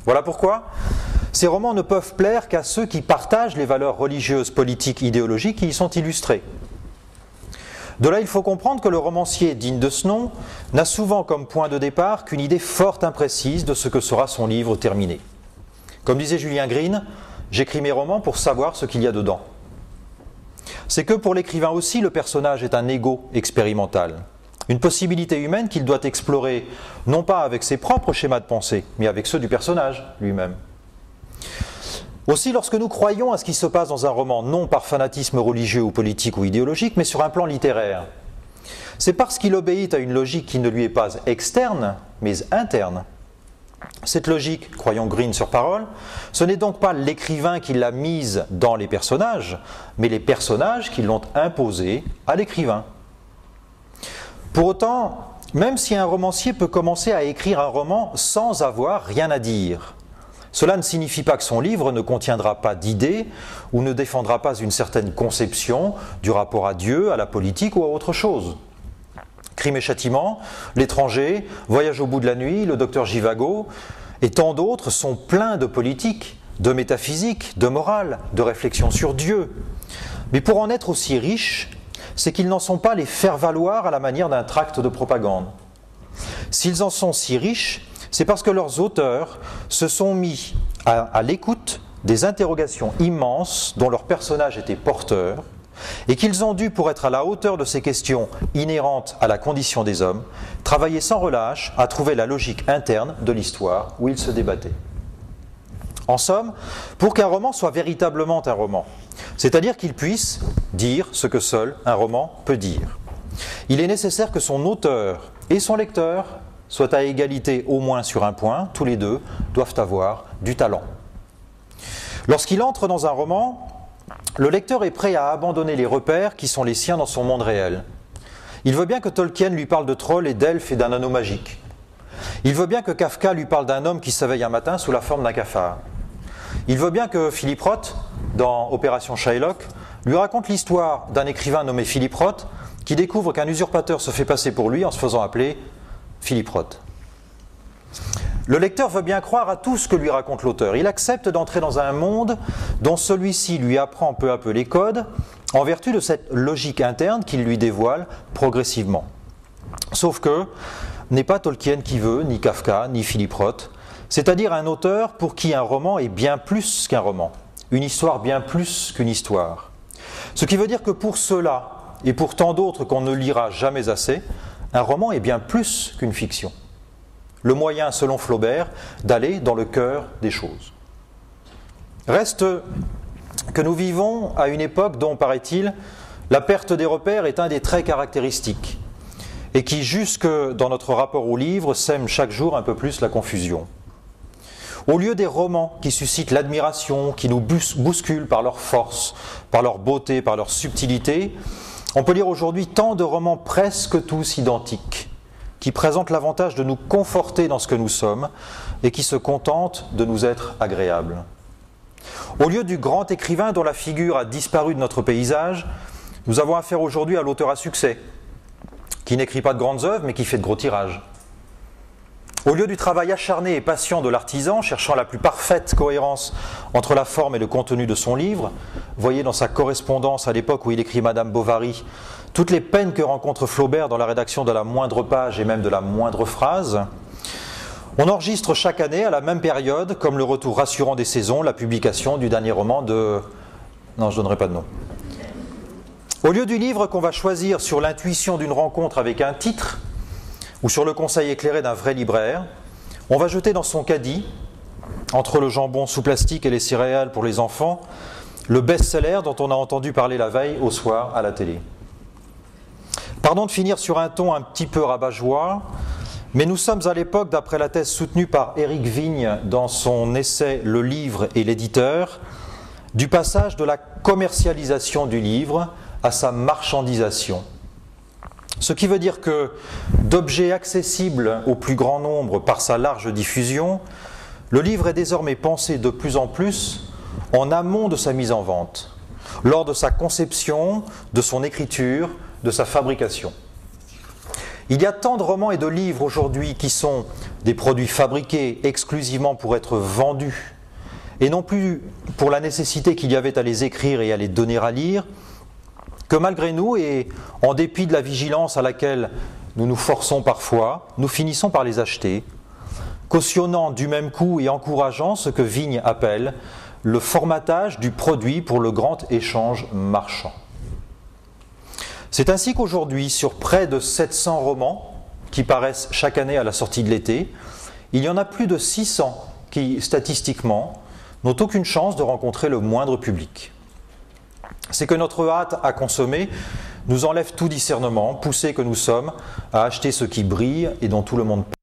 Voilà pourquoi ces romans ne peuvent plaire qu'à ceux qui partagent les valeurs religieuses, politiques, idéologiques qui y sont illustrées. De là, il faut comprendre que le romancier digne de ce nom n'a souvent comme point de départ qu'une idée forte imprécise de ce que sera son livre terminé. Comme disait Julien Green, j'écris mes romans pour savoir ce qu'il y a dedans. C'est que pour l'écrivain aussi, le personnage est un ego expérimental, une possibilité humaine qu'il doit explorer, non pas avec ses propres schémas de pensée, mais avec ceux du personnage lui-même. Aussi, lorsque nous croyons à ce qui se passe dans un roman, non par fanatisme religieux ou politique ou idéologique, mais sur un plan littéraire, c'est parce qu'il obéit à une logique qui ne lui est pas externe, mais interne. Cette logique, croyons Green sur parole, ce n'est donc pas l'écrivain qui l'a mise dans les personnages, mais les personnages qui l'ont imposée à l'écrivain. Pour autant, même si un romancier peut commencer à écrire un roman sans avoir rien à dire, cela ne signifie pas que son livre ne contiendra pas d'idées ou ne défendra pas une certaine conception du rapport à Dieu, à la politique ou à autre chose. Crime et châtiment, L'étranger, Voyage au bout de la nuit, Le docteur Givago et tant d'autres sont pleins de politique, de métaphysique, de morale, de réflexion sur Dieu. Mais pour en être aussi riches, c'est qu'ils n'en sont pas les faire valoir à la manière d'un tract de propagande. S'ils en sont si riches, c'est parce que leurs auteurs se sont mis à l'écoute des interrogations immenses dont leurs personnages étaient porteurs et qu'ils ont dû, pour être à la hauteur de ces questions inhérentes à la condition des hommes, travailler sans relâche à trouver la logique interne de l'histoire où ils se débattaient. En somme, pour qu'un roman soit véritablement un roman, c'est-à-dire qu'il puisse dire ce que seul un roman peut dire, il est nécessaire que son auteur et son lecteur soient à égalité au moins sur un point, tous les deux doivent avoir du talent. Lorsqu'il entre dans un roman, le lecteur est prêt à abandonner les repères qui sont les siens dans son monde réel. Il veut bien que Tolkien lui parle de trolls et d'elfes et d'un anneau magique. Il veut bien que Kafka lui parle d'un homme qui s'éveille un matin sous la forme d'un cafard. Il veut bien que Philip Roth, dans Opération Shylock, lui raconte l'histoire d'un écrivain nommé Philip Roth qui découvre qu'un usurpateur se fait passer pour lui en se faisant appeler Philip Roth. Le lecteur veut bien croire à tout ce que lui raconte l'auteur. Il accepte d'entrer dans un monde dont celui-ci lui apprend peu à peu les codes en vertu de cette logique interne qu'il lui dévoile progressivement. Sauf que n'est pas Tolkien qui veut, ni Kafka, ni Philip Roth, c'est-à-dire un auteur pour qui un roman est bien plus qu'un roman, une histoire bien plus qu'une histoire. Ce qui veut dire que pour ceux-là, et pour tant d'autres qu'on ne lira jamais assez, un roman est bien plus qu'une fiction. Le moyen, selon Flaubert, d'aller dans le cœur des choses. Reste que nous vivons à une époque dont, paraît-il, la perte des repères est un des traits caractéristiques et qui, jusque dans notre rapport au livre, sème chaque jour un peu plus la confusion. Au lieu des romans qui suscitent l'admiration, qui nous bousculent par leur force, par leur beauté, par leur subtilité, on peut lire aujourd'hui tant de romans presque tous identiques, qui présentent l'avantage de nous conforter dans ce que nous sommes et qui se contentent de nous être agréables. Au lieu du grand écrivain dont la figure a disparu de notre paysage, nous avons affaire aujourd'hui à l'auteur à succès, qui n'écrit pas de grandes œuvres mais qui fait de gros tirages. Au lieu du travail acharné et patient de l'artisan, cherchant la plus parfaite cohérence entre la forme et le contenu de son livre, voyez dans sa correspondance à l'époque où il écrit Madame Bovary, toutes les peines que rencontre Flaubert dans la rédaction de la moindre page et même de la moindre phrase, on enregistre chaque année, à la même période, comme le retour rassurant des saisons, la publication du dernier roman de... Non, je ne donnerai pas de nom. Au lieu du livre qu'on va choisir sur l'intuition d'une rencontre avec un titre, ou sur le conseil éclairé d'un vrai libraire, on va jeter dans son caddie, entre le jambon sous plastique et les céréales pour les enfants, le best-seller dont on a entendu parler la veille au soir à la télé. Pardon de finir sur un ton un petit peu rabat-joie, mais nous sommes à l'époque, d'après la thèse soutenue par Éric Vigne dans son essai « Le livre et l'éditeur », du passage de la commercialisation du livre à sa marchandisation. Ce qui veut dire que, d'objet accessible au plus grand nombre par sa large diffusion, le livre est désormais pensé de plus en plus en amont de sa mise en vente, lors de sa conception, de son écriture, de sa fabrication. Il y a tant de romans et de livres aujourd'hui qui sont des produits fabriqués exclusivement pour être vendus, et non plus pour la nécessité qu'il y avait à les écrire et à les donner à lire, que malgré nous, et en dépit de la vigilance à laquelle nous nous forçons parfois, nous finissons par les acheter, cautionnant du même coup et encourageant ce que Vigne appelle le formatage du produit pour le grand échange marchand. C'est ainsi qu'aujourd'hui, sur près de 700 romans qui paraissent chaque année à la sortie de l'été, il y en a plus de 600 qui, statistiquement, n'ont aucune chance de rencontrer le moindre public. C'est que notre hâte à consommer nous enlève tout discernement, poussés que nous sommes à acheter ce qui brille et dont tout le monde parle.